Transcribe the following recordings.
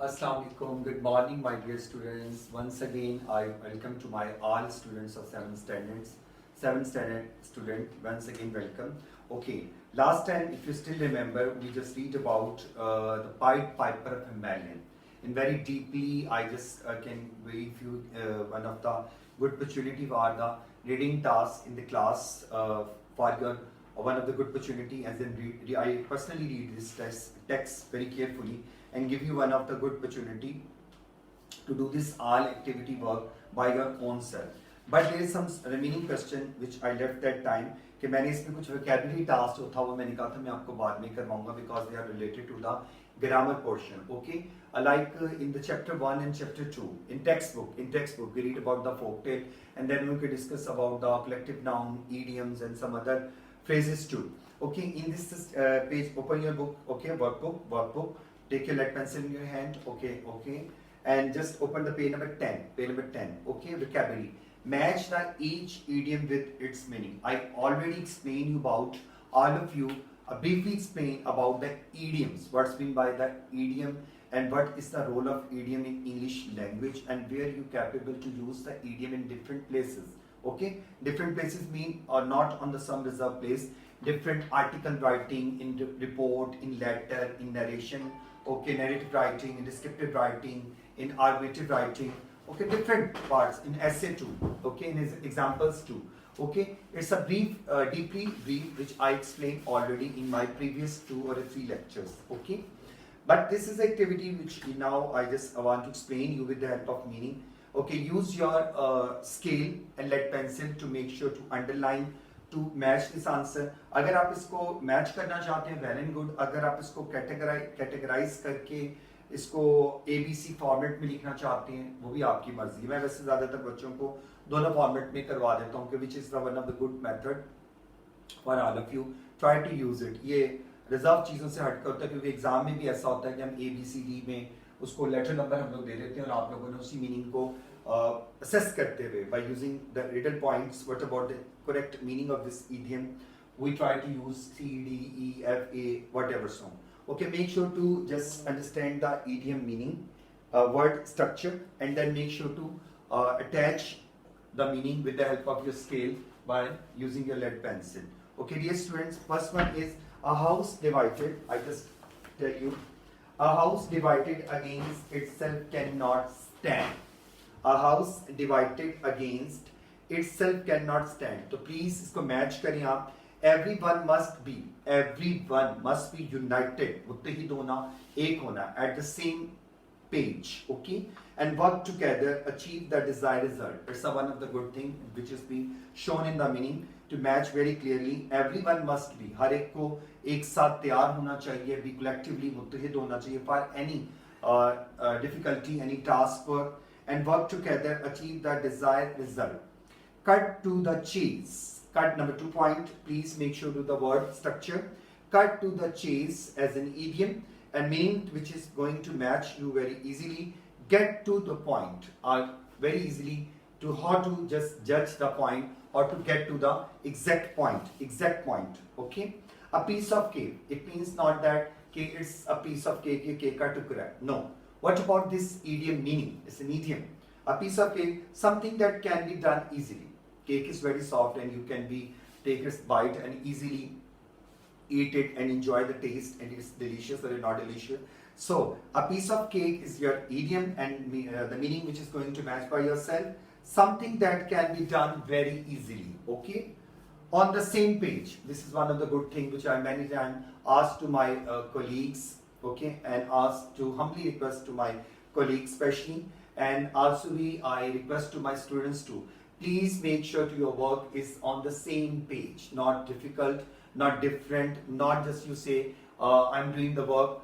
Assalamu alaikum. Good morning, my dear students. Once again, I welcome to my all students of 7th standards. 7th standard student, once again welcome. Okay, last time, if you still remember, we just read about the Pied Piper of Hamelin. And very deeply, I just can brief you one of the good opportunity for the reading task in the class for your one of the good opportunity as in I personally read this text very carefully and give you one of the good opportunity to do this all activity work by your own self. But there is some remaining question which I left that time कि मैंने इसमें कुछ vocabulary task जो था वो मैंने कहा था मैं आपको बाद में करवाऊंगा because they are related to the grammar portion. Okay, like in the chapter 1 and chapter 2 in textbook we read about the folktale and then we can discuss about the collective noun, idioms and some other phrases too. Okay, in this page open your book. Okay, workbook. Take your lead pencil in your hand. Okay, and just open the page number 10. Okay, vocabulary. Match the each idiom with its meaning. I already explained you about all of you. Briefly explain about the idioms. What's meant by the idiom and what is the role of idiom in English language and where you capable to use the idiom in different places. Okay, different places mean or not on the some reserved place. Different article writing in report, in letter, in narration. Okay, narrative writing, in descriptive writing, in argumentative writing. Okay, different parts in essay too. Okay, in his examples too. Okay, it's a brief, deeply brief, which I explained already in my previous 2 or 3 lectures. Okay, but this is activity which now I just want to explain you with the help of meaning. Okay, use your scale and lead pencil to make sure to underline to match this answer. अगर आप इसको match करना चाहते हैं well and good. अगर आप इसको categorise करके इसको ABC फॉर्मेट में लिखना चाहते हैं वो भी आपकी मर्जी. मैं वैसे ज़्यादातर बच्चों को दोनों फॉर्मेट में करवा देता हूँ कि which is the one of the good method for all of you. Try to use it. ये रिजर्व चीज़ों से हटकर होता है क्योंकि एग्जाम में भी ऐसा होता है कि हम ABCD में उसको लेटर नंबर हम लोग दे देते हैं और आप लोगों ने उसी मीनिंग को assess करते हुए by using the riddle points. What about the correct meaning of this idiom? We try to use C, D, E, F, A, whatever so. Okay, make sure to just understand the idiom meaning, word structure, and then make sure to attach the meaning with the help of your scale by using your lead pencil. Okay, dear students, first one is a house divided. I just tell you, a house divided against itself cannot stand. A house divided against itself cannot stand. तो please इसको match करें आप. Everyone must be united. मुत्तहिद होना, एक होना, at the same page. Okay, and work together, achieve the desired result. It's one of the good thing which is being shown in the meaning to match very clearly. Everyone must be. हर एक को एक साथ तैयार होना चाहिए. Be collectively मुत्तहिद होना चाहिए for any difficulty, any task work. And work together, achieve the desired result. Cut to the chase. Cut number 2 point. Please make sure to the word structure. Cut to the chase as an idiom and meaning which is going to match you very easily. Get to the point or very easily to how to just judge the point or to get to the exact point. Okay. A piece of cake. It means not that cake is a piece of cake. ये cake का टुकड़ा. No. What about this idiom meaning? It's an idiom. A piece of cake, something that can be done easily. Cake is very soft and you can take a bite and easily eat it and enjoy the taste and it's delicious or not delicious. So a piece of cake is your idiom and the meaning which is going to match by yourself. Something that can be done very easily. Okay? On the same page. This is one of the good things which I many times asked to my colleagues. Okay, and ask to humbly request to my colleagues especially, and also I request to my students too. Please make sure to your work is on the same page, not difficult, not different, not just you say I'm doing the work.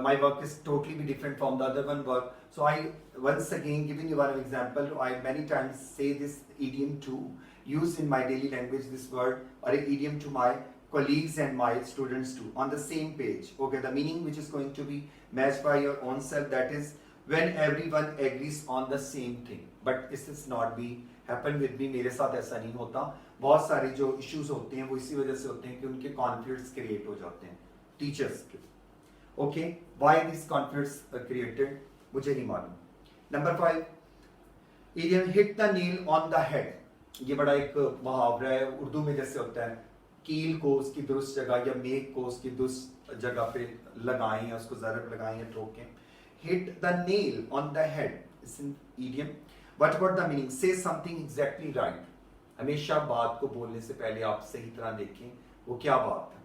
My work is totally be different from the other one work. So I once again giving you one example. I many times say this idiom to use in my daily language. This word or an idiom to my colleagues and my students too on the same page. Okay, the meaning which is going to be matched by your own self, that is when everyone agrees on the same thing. But this is not be happen with me. मेरे साथ ऐसा नहीं होता. बहुत सारे जो issues होते हैं वो इसी वजह से होते हैं कि उनके conflicts create हो जाते हैं teachers के. Okay, why these conflicts are created? मुझे नहीं मालूम। Number 5, idiom hit the nail on the head, ये बड़ा एक मुहावरा है उर्दू में, जैसे होता है कील को उसकी दुरुस्त जगह या मेघ को उसकी दुरुस्त जगह पे लगाएं या उसको ज़रब लगाएं या ठोकें। Hit the nail on the head is an idiom. What about the meaning? Say something exactly right. हमेशा बात को बोलने से पहले आप सही तरह देखें वो क्या बात है,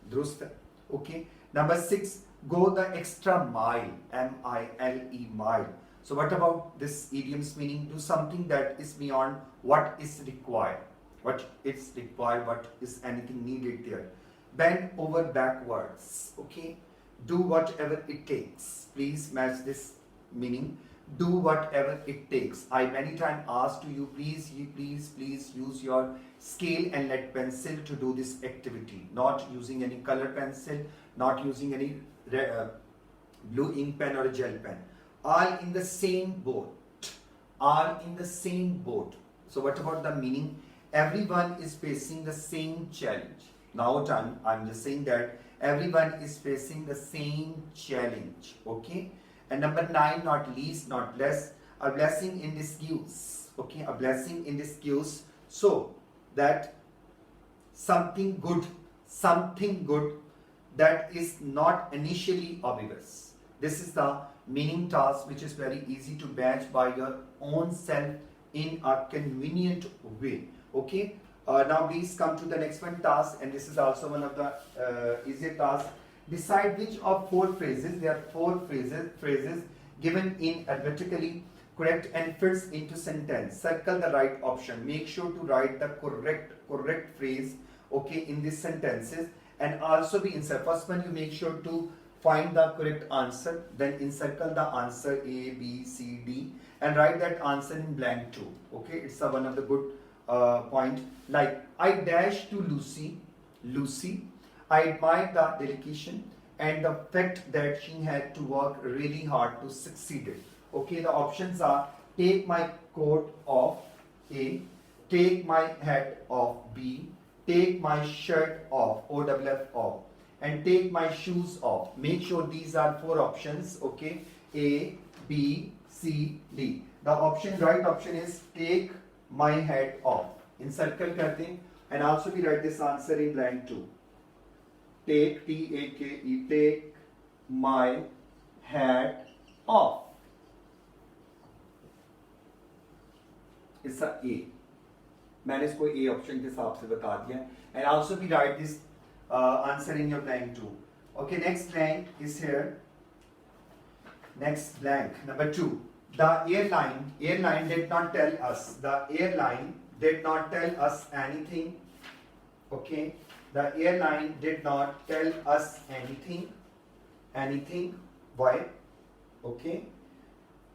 दुरुस्त है। Okay. Number 6, go the extra mile, M-I-L-E, mile. So what about this idiom's meaning? Do something that is beyond what is required. What is required, what is anything needed there. Bend over backwards, okay? Do whatever it takes. Please match this meaning. Do whatever it takes. I many times ask to you, please use your scale and lead pencil to do this activity. Not using any color pencil, not using any blue ink pen or a gel pen. All in the same boat. All in the same boat. So what about the meaning? Everyone is facing the same challenge. Now I'm just saying that everyone is facing the same challenge. Okay. And number 9, not least, not less, a blessing in disguise. Okay, a blessing in disguise, so that something good that is not initially obvious. This is the meaning task, which is very easy to match by your own self in a convenient way. Okay. Now please come to the next one task, and this is also one of the easier tasks. Decide which of 4 phrases, there are 4 phrases given in alphabetically correct and fits into sentence. Circle the right option. Make sure to write the correct phrase, okay, in these sentences, and also be insert. First one, you make sure to find the correct answer, then encircle the answer A, B, C, D, and write that answer in blank too. Okay, it's one of the good point. Like, I dash to Lucy. I admire the dedication and the fact that she had to work really hard to succeed it. Okay, the options are: take my coat off, A; take my hat off, B; take my shirt off, OFF, off; and take my shoes off. Make sure these are 4 options. Okay, A, B, C, D. The right option is take my hat off. Encircle kar dein, and also we write this answer in blank too. Take, T-A-K-E, take my hat off. इसका A, मैंने इसको A option के हिसाब से बता दिया. And also we write this answer in your blank too. Okay, next blank is here. Next blank, number 2. The airline did not tell us. The airline did not tell us anything. Okay. The airline did not tell us anything. Why? Okay.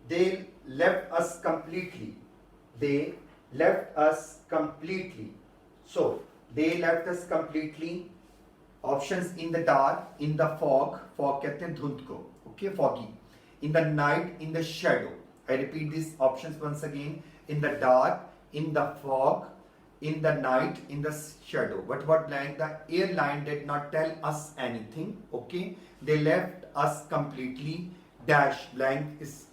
They left us completely. So, they left us completely. Options: in the dark, in the fog कहते हैं धुंध को. Okay, foggy. In the night, in the shadow. I repeat these options once again. In the dark, in the fog, in the night, in the shadow. What about blank? The airline did not tell us anything. Okay, they left us completely. Dash, blank is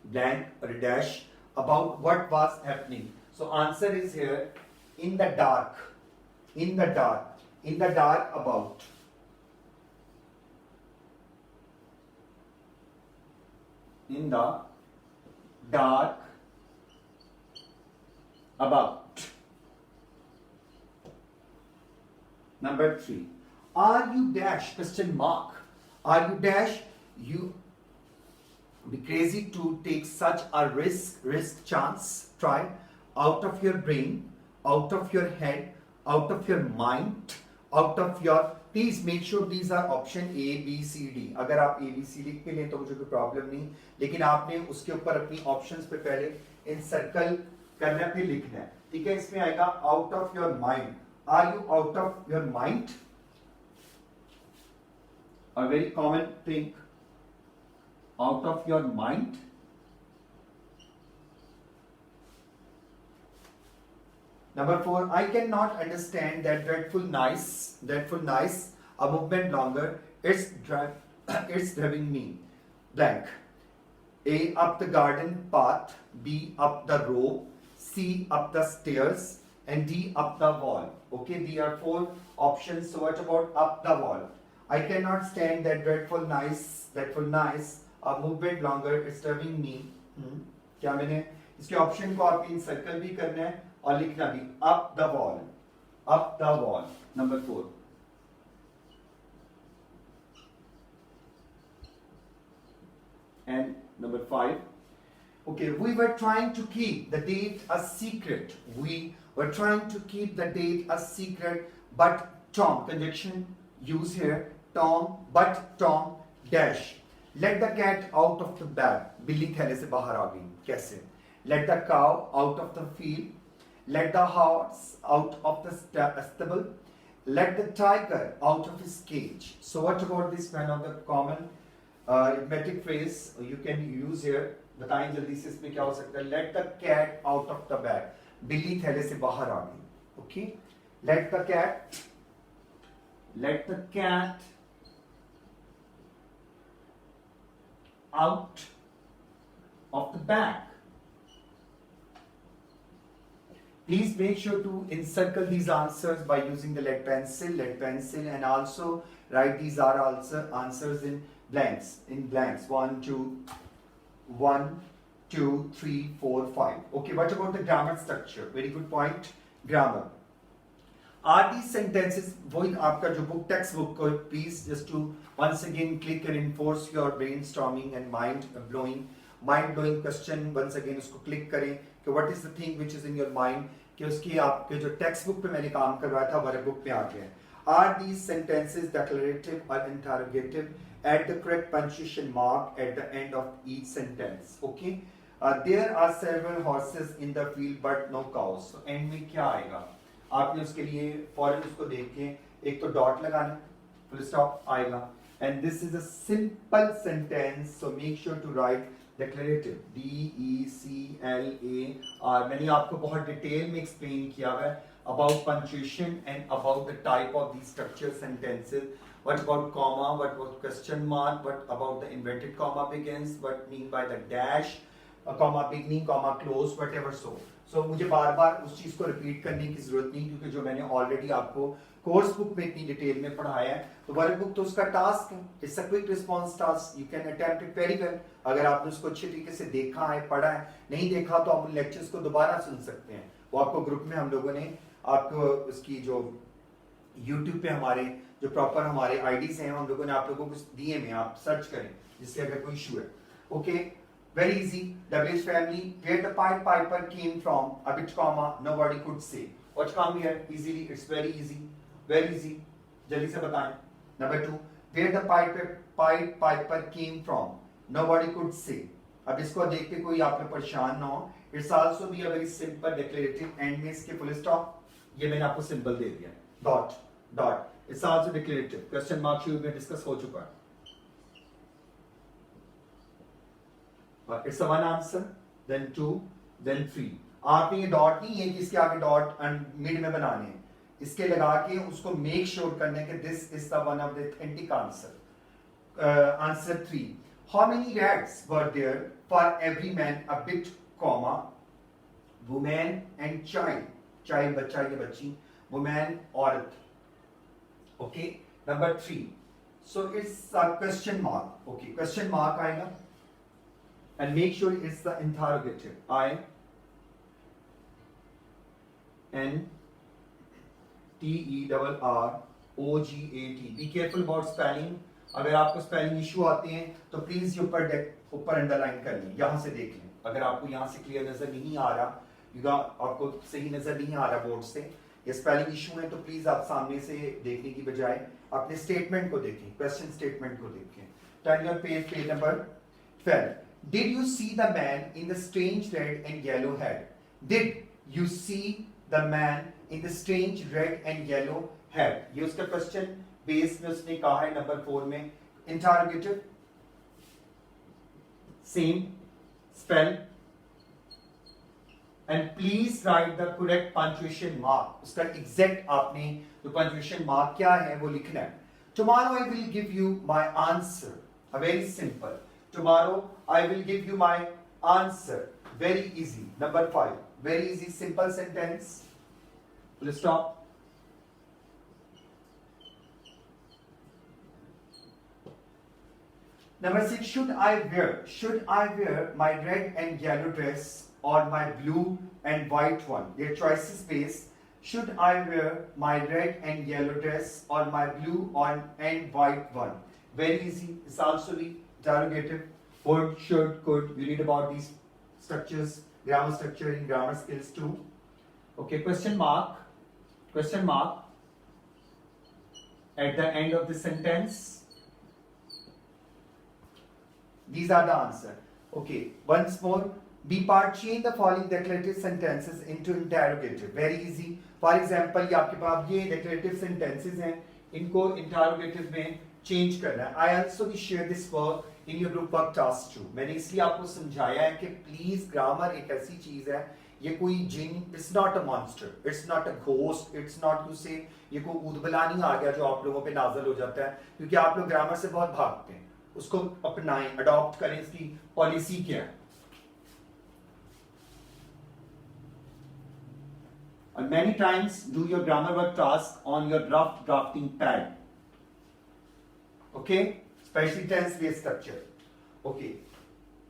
blank or a dash about what was happening. So answer is here: in the dark about. In the dark about. Number 3. Are you dash? Question mark. Are you dash? You be crazy to take such a risk chance. Try out of your brain, out of your head, out of your mind, out of your. Please make sure these are option A, B, C, D. अगर आप A, B, C लिख के लें तो मुझे कोई problem नहीं, लेकिन आपने उसके ऊपर अपनी ऑप्शंस पे पहले इनसर्कल करना फिर लिखना है. ठीक है, इसमें आएगा out of your mind. Are you out of your mind? A very common thing, out of your mind. Number 4, I cannot understand that dreadful nice, a movement longer. It's driving me blank. A, up the garden path, B, up the rope, C, up the stairs, and D, up the wall. Okay, these are four options. So what about up the wall? I cannot stand that dreadful noise, a movement longer, it's disturbing me. क्या मैंने इसके option को आपको encircle भी करना है और लिखना भी, up the wall, number 4. And number 5. Okay, we were trying to keep the date a secret. But Tom, conjunction use here, Tom, but Tom dash. Let the cat out of the bag. बिल्ली थैले से बाहर आ गई. कैसे? Let the cow out of the field. Let the horse out of the stable. Let the tiger out of his cage. So what about this one of the common arithmetic phrase you can use here? बताएं जल्दी से इसमें क्या हो सकता है? Let the cat out of the bag. बिल्ली थैले से बाहर आ गई. Okay? Let the cat out of the bag. Please make sure to encircle these answers by using the lead pencil, and also write these are also answers in blanks. 1, 2, 3, 4, 5. Okay, what about the grammar structure? Very good point. Grammar. Are these sentences, वही आपका जो book text book को please just to once again click and enforce your brainstorming and mind blowing question once again उसको click करें कि what is the thing which is in your mind कि उसकी आपके जो text book पे मैंने काम करवाया था workbook पे आ गया. Are these sentences declarative or interrogative? Add the correct punctuation mark at the end of each sentence. Okay. There are several horses in the field but no cows. So end में क्या आएगा? आपने उसके लिए फौरन उसको देख के एक तो डॉट लगाना, फुल स्टॉप आएगा. And this is a simple sentence, so make sure to write declarative DECLAR. मैंने आपको बहुत डिटेल में एक्सप्लेन किया है about punctuation and about the type of the structure sentences. What about comma? What about question mark? What about the inverted comma begins? What mean by the dash? Comma beginning, comma close, whatever so. So मुझे बार बार उस चीज को repeat करने की जरूरत नहीं क्योंकि जो मैंने ऑलरेडी आपको कोर्स बुक में इतनी डिटेल में पढ़ाया है. तो वर्क बुक तो उसका टास्क है, it's a quick response task. You can attempt it very well. अगर आपने उसको अच्छे तरीके से देखा है, पढ़ा है, नहीं देखा तो आप उन लेक्चर्स को दोबारा सुन सकते हैं. वो आपको ग्रुप में हम लोगों ने आपको उसकी जो यूट्यूब पे हमारे जो प्रॉपर हमारे आईडीज हैं हम लोगों ने आप लोगों को दिए में, आप सर्च करें जिससे अगर कोई इशू है. Okay, very easy. WH family, where the Pied Piper came from, a bit comma, nobody could say. What come here? Easily, it's very easy. Very easy. जल्दी से बताएं. Number 2, where the Pied Piper came from, nobody could say. अब इसको देख के कोई आप लोग परेशान ना हो. It's also be a very simple declarative. End में इसके full stop. ये मैंने आपको सिंबल दे दिया. Dot. It's also declarative. Question mark शुरू में डिस्कस हो चुका है. It's a one answer, then 2, then 3. आपने ये डॉट नहीं है कि इसके आगे डॉट एंड मिड में बनाने हैं. इसके लगा के उसको मेक श्योर करने के this is the one of the authentic answer. Answer 3. How many rats were there for every man? A bit, comma, woman and child. Child बच्चा या बच्ची, woman औरत. Okay. Number 3. So it's a question mark. Okay, question mark आएगा. And make sure it's the interrogative. INTERROGAT. Be careful about spelling. अगर आपको spelling issue आते हैं तो प्लीज ये ऊपर अंडरलाइन कर लें, यहाँ से देख लें. अगर आपको यहाँ से क्लियर नजर नहीं आ रहा, आपको सही नजर नहीं आ रहा बोर्ड से, ये स्पेलिंग इशू है, तो प्लीज आप सामने से देखने की बजाय अपने स्टेटमेंट को देखें, क्वेश्चन स्टेटमेंट को देखें. Turn your page number 12. Did you see the man in the strange red and yellow hat? Did you see the man in the strange red and yellow hat? ये उसका question base में उसने कहा है number 4 में. Interrogative, same spell, and please right the correct punctuation mark. उसका exact आपने जो पंक्चुएशन मार्क क्या है वो लिखना है. Tomorrow I will give you my answer. A very simple. tomorrow I will give you my answer. Very easy. Number 5. Very easy, simple sentence. Full stop. Number 6. Should I wear my red and yellow dress or my blue and white one? Their choice is space. Should I wear my red and yellow dress or my blue and white one? Very easy. It's also the interrogative. Would, should, could. You read about these structures, grammar structure in grammar skills too. Okay, question mark at the end of the sentence. These are the answer. Okay, once more. B part, change the following declarative sentences into interrogative. Very easy. For example, ये आपके पास ये declarative sentences हैं, इनको interrogative में change करना है. I also will share this work in your group work task too. मैंने इसलिए आपको समझाया है कि please grammar एक ऐसी चीज है, ये कोई जिन, it's not a monster, it's not a ghost, it's not to say ये कोई ऊदबला नहीं आ गया जो आप लोगों पे नाज़िल हो जाता है, क्योंकि आप लोग ग्रामर से बहुत भागते हैं. उसको अपनाएं, अडॉप्ट करें, इसकी पॉलिसी क्या है. And many times do your grammar work task on your drafting pad. Okay, especially tense based structure. Okay,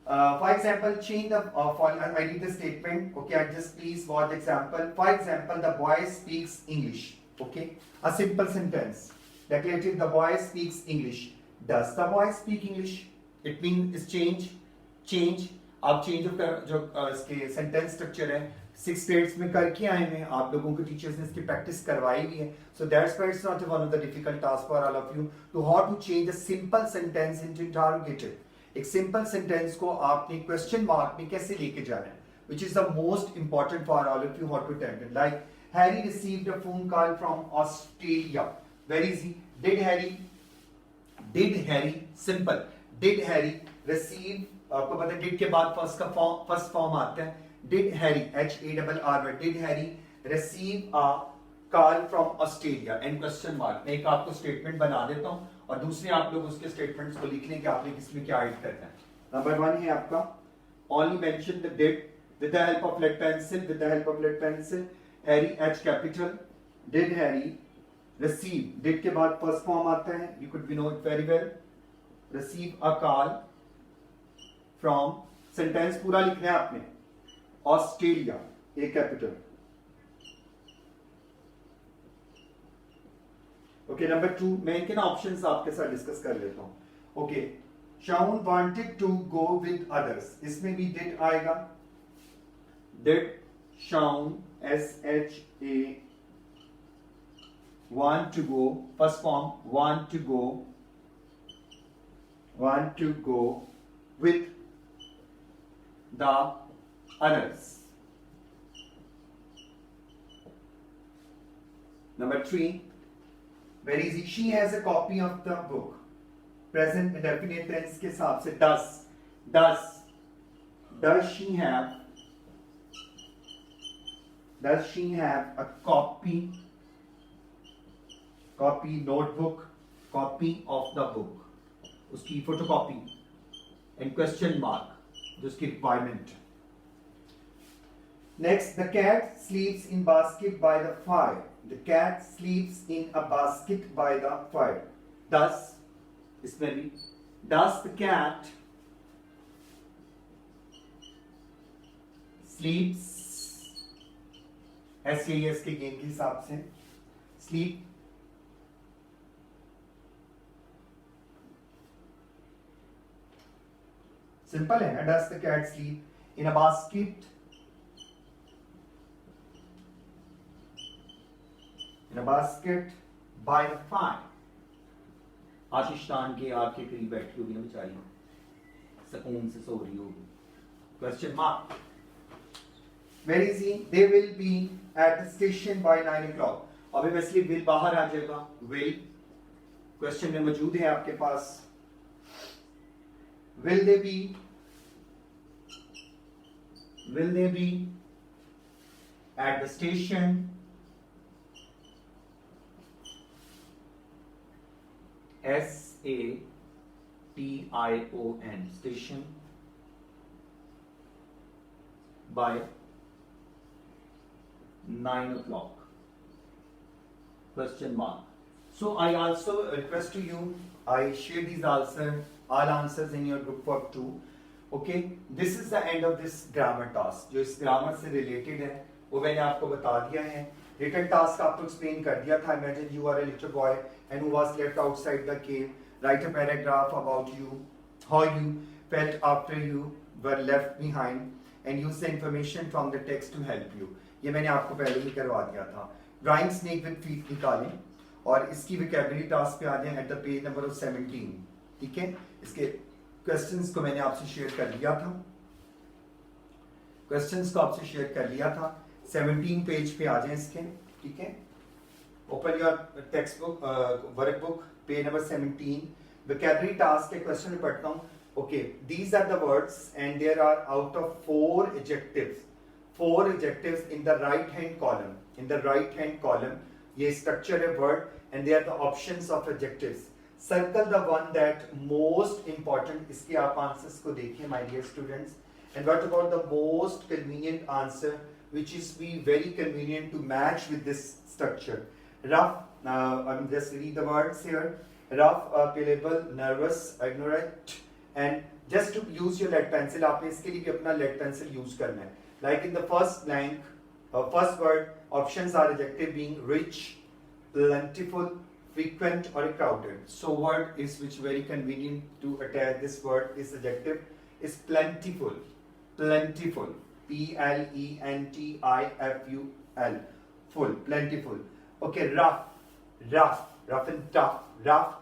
for example, change the following. I read the statement. Okay, just please watch the example. For example, the boy speaks English. Okay, a simple sentence. Declarative: the boy speaks English. Does the boy speak English? It means is change. आप change of जो इसके sentence structure है 6 states में करके आए हैं, आप लोगों को टीचर्स ने इसकी प्रैक्टिस करवाई भी है. So that's why it's not one of the difficult task for all of you to how to change a simple sentence into interrogative. एक सिंपल सेंटेंस को आपने क्वेश्चन मार्क में कैसे लेके जाना है, which is the most important for all of you how to attempt. Like Harry received a phone call from Australia. Very easy. Did Harry simple. Did Harry receive, आपको पता है डिड के बाद फर्स्ट फॉर्म आता है. Did Harry HARR did Harry receive a call from Australia and question mark. मैं एक आपको स्टेटमेंट बना देता हूं और दूसरे आप लोग उसके स्टेटमेंट्स को लिख लें कि आपने किसमें क्या ऐड करना है. नंबर 1 है आपका only mention the did with the help of lead pencil. Harry H capital. Did Harry receive, did के बाद फर्स्ट फॉर्म आता है, you could be know it very well. Receive a call from, sentence पूरा लिखना है आपने. Australia A capital. Okay, number 2 मैं इनके ना ऑप्शंस आपके साथ डिस्कस कर लेता हूं. Okay, Shaun wanted to go with others. इसमें भी डिड आएगा. Did Shaun SHA want to go, first form want to go with the others. Number 3, very easy. She has a copy of the book. Present indefinite tense के हिसाब से does she have a copy notebook, copy of the book, उसकी photocopy and question mark जो उसकी requirement. Next, the cat sleeps in basket by the fire. The cat sleeps in a basket by the fire. Does, इसमें भी does the cat sleeps, SAES के game के हिसाब से sleep simple है ना. Does the cat sleep in a basket, by the fire. आशीषान के आपके करीब बैठी होगी ना बेचारी, सुकून से सो रही होगी. Question mark. Very easy. They will be at the station by 9 o'clock. Obviously will बाहर आ जाएगा. विल क्वेश्चन में मौजूद है आपके पास. Will they be at the station SA T-I-O-N, station, by 9 o'clock, question mark. So I also request to you, I share these answers, all answers in your group work too. Okay, this is the end of this grammar task. जो इस grammar से related है, वो मैंने आपको बता दिया है. Written task आपको explain कर दिया था. Imagine you are a little boy and who was left outside the cave. Write a paragraph about you, how you felt after you were left behind, and use the information from the text to help you. ये मैंने आपको पहले ही करवा दिया था. Drawing snake with feet निकालें और इसकी vocabulary task पे आ जाएं at the page number of 17. ठीक है, इसके क्वेश्चंस को मैंने आपसे शेयर कर लिया था. क्वेश्चंस को आपसे शेयर कर लिया था. 17 पेज पे आ जाएं इसके. ठीक है, open your text book, workbook, page number 17. vocabulary task के क्वेश्चन पढ़ता हूँ. Okay, these are the words and there are out of 4 adjectives. 4 adjectives in the right hand column. In the right hand column, ये structure है word and they are the options of adjectives. Circle the one that most important. इसके आप answers को देखिए my dear students. And what about the most convenient answer, which is be very convenient to match with this structure? Rough. I'm just read the words here. Rough, playable, nervous, ignorant. And just to use your lead pencil, आपने इसके लिए भी अपना lead pencil use करना है. Like in the first blank, first word, options are adjective being rich, plentiful, frequent or crowded. So word is which very convenient to attach this word is adjective is plentiful. Plentiful. P-L-E-N-T-I-F-U-L. Full. Plentiful. Okay, rough. Rough. Rough and tough. Rough.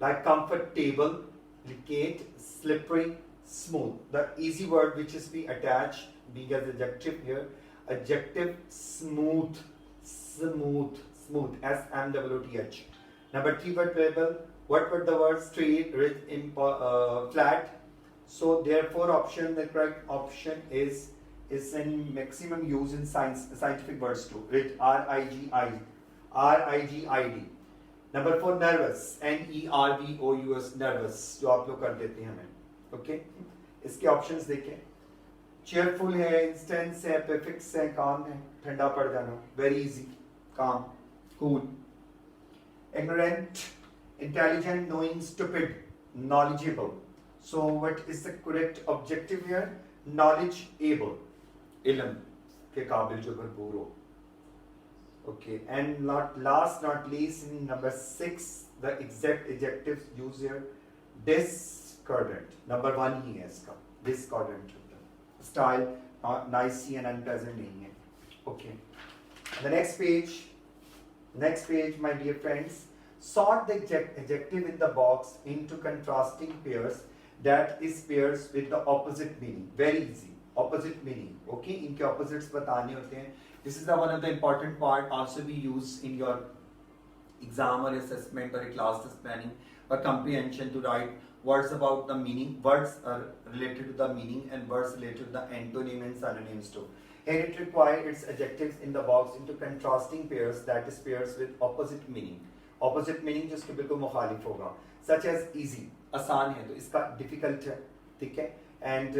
Like comfortable, delicate, slippery, smooth. The easy word which is be attached being as adjective here. Adjective smooth. Smooth. Smooth. S-M-O-O-T-H. Number 3 word playable. What were the words? Straight, rich, flat. So therefore option, the correct option is in maximum use in scientific words too. Rig, R-I-G-I-D. R-I-G-I-D. Number 4 nervous. N-E-R-V-O-U-S. nervous. जो आप लोग कर देते हैं हमें. Okay? इसके options देखें. Cheerful है, instance है, prefix है, calm है, ठंडा पड़ जाना. Very easy. Calm. Cool. Ignorant, intelligent, knowing, stupid, knowledgeable. So what is the correct objective here? Knowledge able. Ilm के काबिल जो भरपूर हो. Okay, and not last not least in number 6 the exact adjectives used here. Discordant. Number 1 ही है इसका. Discordant. Style nicey and unpleasant नहीं है. Okay. The next page. Next page, my dear friends. Sort the adjective in the box into contrasting pairs. That is pairs with the opposite meaning. Very easy. Opposite meaning. Okay. इनके opposites बताने होते हैं. This is the one of the important part also be used in your exam or assessment or a class test planning or comprehension to write words about the meaning. Words are related to the meaning and words related to the antonym and synonyms too. Here it requires its adjectives in the box into contrasting pairs, that is pairs with opposite meaning. Opposite meaning जिसके बिल्कुल मुखालिफ होगा. Such as easy, आसान है तो इसका difficult है, ठीक है? And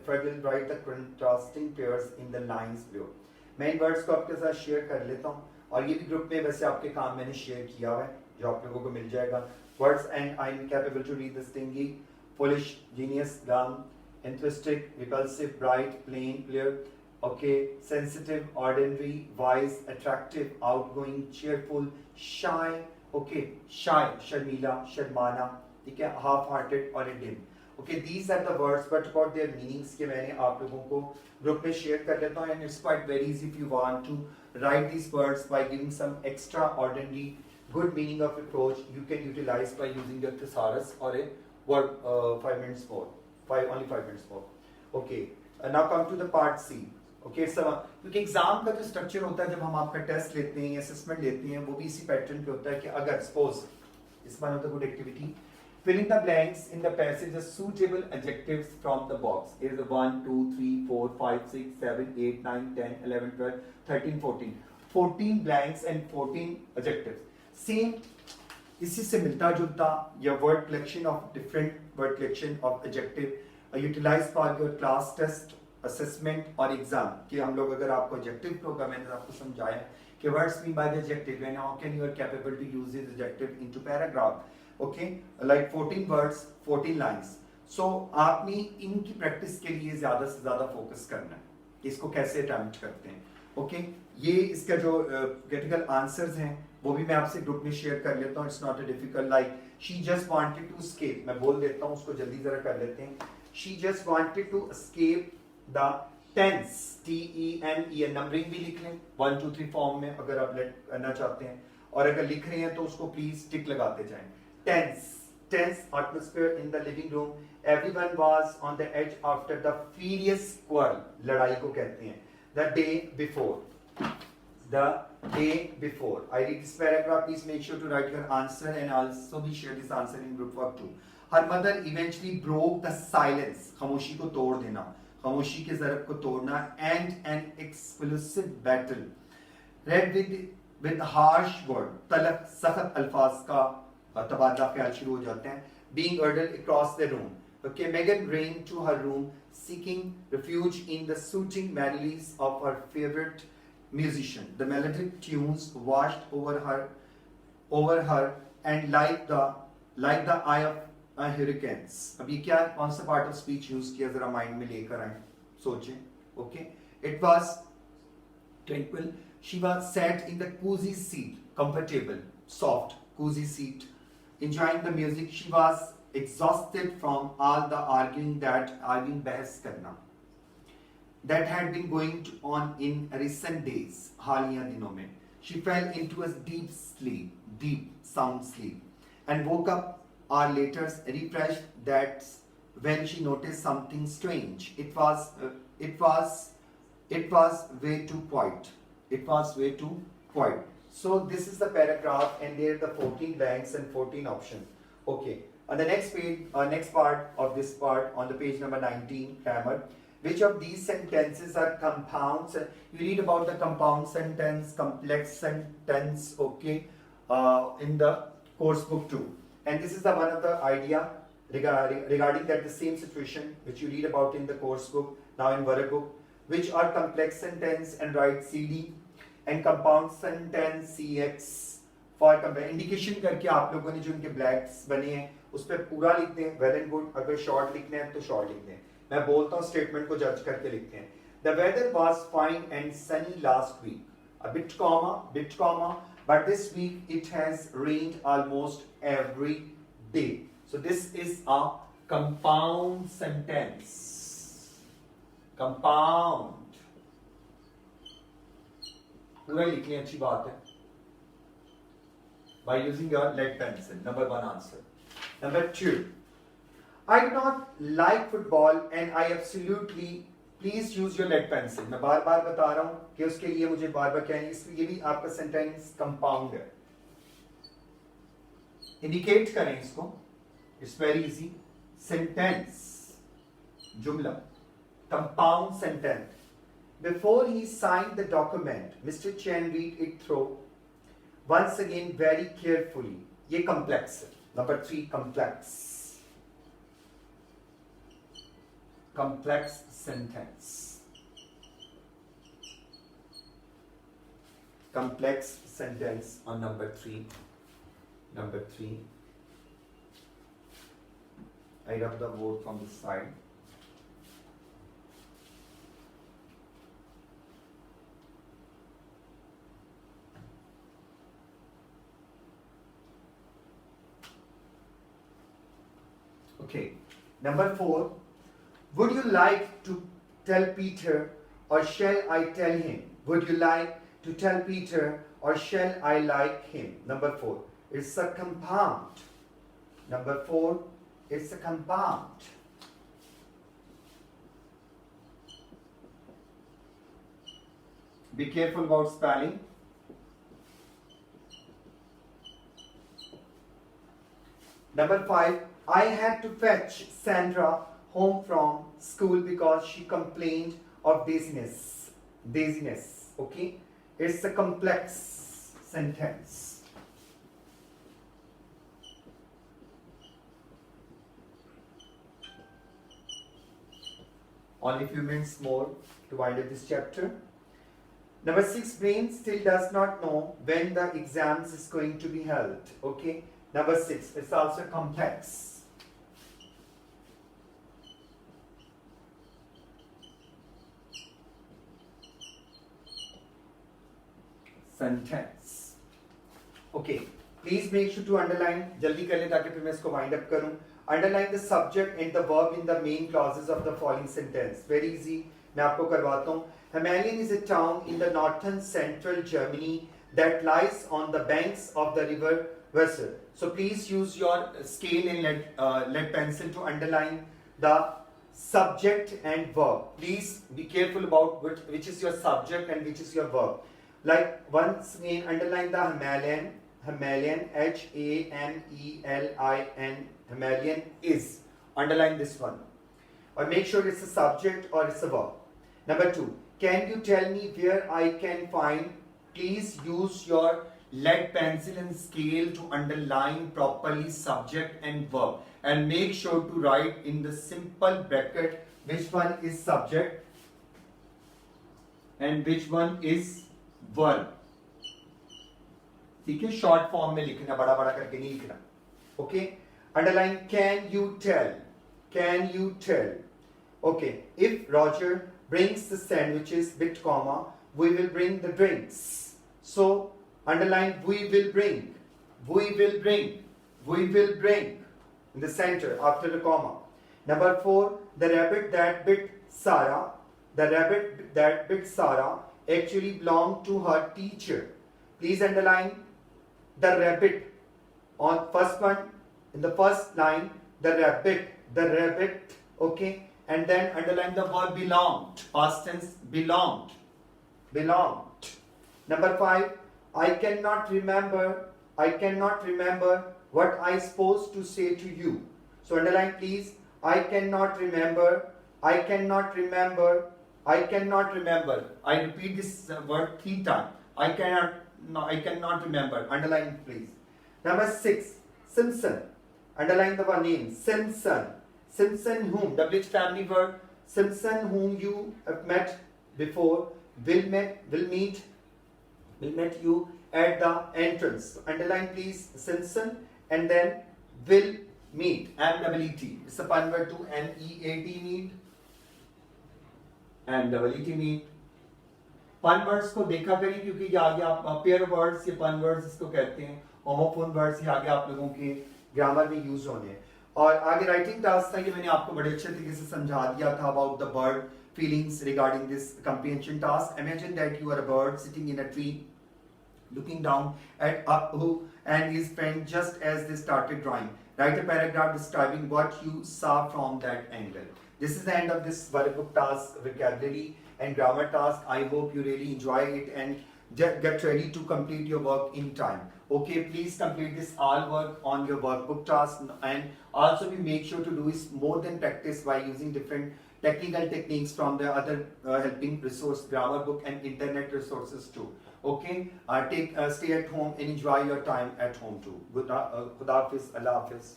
Fred will write the contrasting pairs in the lines below. मैं इन वर्ड्स को आपके साथ शेयर कर लेता हूँ और ये भी ग्रुप में वैसे आपके काम मैंने शेयर किया हुआ है जो आप लोगों को मिल जाएगा. Words and I am capable to read the stingy, foolish, genius, dumb, enthusiastic, repulsive, bright, plain, clear. Okay, sensitive, ordinary, wise, attractive, outgoing, cheerful, shy. Okay, shy, शर्मीला, शर्माना, ठीक है, half-hearted or dim. Okay, these are the words, but about their meanings के मैंने आप लोगों को group में share कर देता हूँ and it's quite very easy if you want to write these words by giving some extraordinary good meaning of approach you can utilize by using your thesaurus or a word 5 minutes more. Only 5 minutes more. Okay, now come to the part C. Okay, क्योंकि exam का जो structure होता है जब हम आपका test लेते हैं असेसमेंट लेते हैं वो भी इसी पैटर्न पे होता है कि अगर सपोज इस one of the good activity fill in the blanks in the passage of suitable adjectives from the box. Here is 1 2 3 4 5 6 7 8 9 10 11 12 13 14 14 blanks and 14 adjectives. Same इसी से मिलता जुलता या word collection of different word collection of adjective utilise for your class test assessment और exam कि हम लोग अगर आपको एडजेक्टिव होगा, मैंने आपको समझाया कि words mean by the adjective and how can you are capable to use this adjective into paragraph, okay, like 14 words 14 lines. So आपने इनकी प्रैक्टिस के लिए ज्यादा से ज्यादा फोकस करना है, इसको कैसे अटेम्प्ट करते हैं. ओके ये इसका जो क्रिटिकल आंसर्स हैं वो भी मैं आपसे ग्रुप में शेयर कर लेता हूँ. It's not a difficult, like she just wanted to escape, मैं बोल देता हूँ उसको जल्दी जरा कर लेते हैं. She just wanted to escape the tense, TENE, numbering भी लिख लें 1 2 3 फॉर्म में अगर आप करना चाहते हैं, और अगर लिख रहे हैं तो उसको प्लीज टिक लगाते जाएं. Tense atmosphere in the living room, everyone was on the edge after the furious quarrel, लड़ाई को कहते हैं. The day before, I read this paragraph. Please make sure to write your answer and also be share this answer in group work too. Her mother eventually broke the silence, खामोशी को तोड़ देना, खामोशी के ज़रब को तोड़ना, and an explosive battle, read with harsh word, तलख सख्त अल्फाज का तबादला ख्याल शुरू हो जाते हैं. Being hurled across the room. Okay, Megan ran to her room, seeking refuge in the soothing melodies of her favorite musician. The melodic tunes washed over her, and like the eye of hurricanes. अभी क्या कौन सा part of speech use किया, जरा mind में लेकर आए, सोचें. Okay, it was tranquil. She was sat in the cozy seat, comfortable, soft, cozy seat, enjoying the music. She was exhausted from all the arguing बहस करना that had been going on in recent days, हालिया दिनों में. She fell into a deep sound sleep, and woke up hours later refreshed. That's when she noticed something strange. It was way too quiet. So this is the paragraph, and there are the 14 blanks and 14 options. Okay. On the next page, next part of this part, on the page number 19, grammar. Which of these sentences are compounds? You read about the compound sentence, complex sentence, okay, in the course book too. And this is the one of the idea regarding that the same situation which you read about in the course book, now in workbook. Which are complex sentence, and write CD, and compound sentence CX. For indication करके आप लोगों ने जो उनके blacks बने हैं उस पर पूरा लिख दें. Well and good. अगर शॉर्ट लिखने हैं तो शॉर्ट लिख दें. मैं बोलता हूँ स्टेटमेंट को जज करके लिखते हैं. The weather was fine and sunny last week, a bit comma, but this week it has rained almost every day. So this is a compound sentence. Compound. पूरा लिखने अच्छी बात है. By using your lead pencil. Number 1 answer. Number 2. I do not like football and I absolutely. Please use your lead pencil. मैं बार बार बता रहा हूँ कि उसके लिए मुझे बार बार क्या नहीं, इसलिए भी आपका सेंटेंस कंपाउंड है. इंडिकेट करें इसको. It's very easy. सेंटेंस, जुमला, compound sentence. Before he signed the document, Mr. Chen read it through once again very carefully. ये complex है. Number 3, complex. Complex sentence. Complex sentence on number 3. Number 3. I rub the word from the side. Okay. Number 4. Would you like to tell Peter or shall I tell him? Would you like to tell Peter or shall I like him? Number 4. It's a compound. Number 4. It's a compound. Be careful about spelling. Number 5. I had to fetch Sandra home from school because she complained of dizziness. Okay? It's a complex sentence. Only few minutes more to wind up this chapter. Number 6, brain still does not know when the exams is going to be held. Okay. Number 6, it's also complex. Sentence. Okay. Please make sure to underline. जल्दी कर लें ताकि फिर मैं इसको wind up करूं. Underline the subject and the verb in the main clauses of the following sentence. Very easy. मैं आपको करवाता हूं. Hamelin is a town in the northern central Germany that lies on the banks of the river Weser. So please use your scale and lead pencil to underline the subject and verb. Please be careful about which is your subject and which is your verb. Like once again, underline the Hamelin. Hamelin, H-A-M-E-L-I-N. Hamelin is. Underline this one. Or make sure it's a subject or it's a verb. Number 2. Can you tell me where I can find? Please use your lead pencil and scale to underline properly subject and verb. And make sure to write in the simple bracket which one is subject and which one is verb. ठीक है, short form में लिखना, बड़ा बड़ा करके नहीं लिखना. Okay. Underline can you tell. Can you tell. Okay. If Roger brings the sandwiches bit comma we will bring the drinks. So underline we will bring. We will bring. We will bring in the center after the comma. Number 4, the rabbit that bit Sarah. The rabbit that bit Sarah actually belonged to her teacher. Please underline the rabbit on first one in the first line. The rabbit, okay, and then underline the word belonged, past tense, belonged. Number 5, I cannot remember what I supposed to say to you. So underline please, I cannot remember. I repeat this word 3 times. I cannot remember. Underline please. Number 6, Simpson. Underline the one name, Simpson. Simpson whom, WH family verb. Simpson whom you have met before will meet you at the entrance. So underline please Simpson and then will meet. M-E-E-T. It's a pun word to N-E-A-T meet. M-E-E-T meet. पन words को देखा करिए क्योंकि ये आगे आप pair words या पन वर्ड्स इसको कहते हैं. होमोफोन वर्ड्स ये आगे आप लोगों के ग्रामर में यूज होने हैं. और आगे राइटिंग टास्क था कि मैंने आपको बड़े अच्छे तरीके से समझा दिया था about the bird feelings regarding this comprehension task. Imagine that you are a bird sitting in a tree looking down at Apu and his friend just as they started drawing. Write a paragraph describing what you saw from that angle. This is the end of this workbook task, vocabulary and grammar task. I hope you really enjoy it and get ready to complete your work in time. Okay, please complete this all work on your workbook task, and also we make sure to do is more than practice by using different technical techniques from the other helping resource, grammar book and internet resources too. Okay, stay at home and enjoy your time at home too. Khuda Hafiz, Allah Hafiz.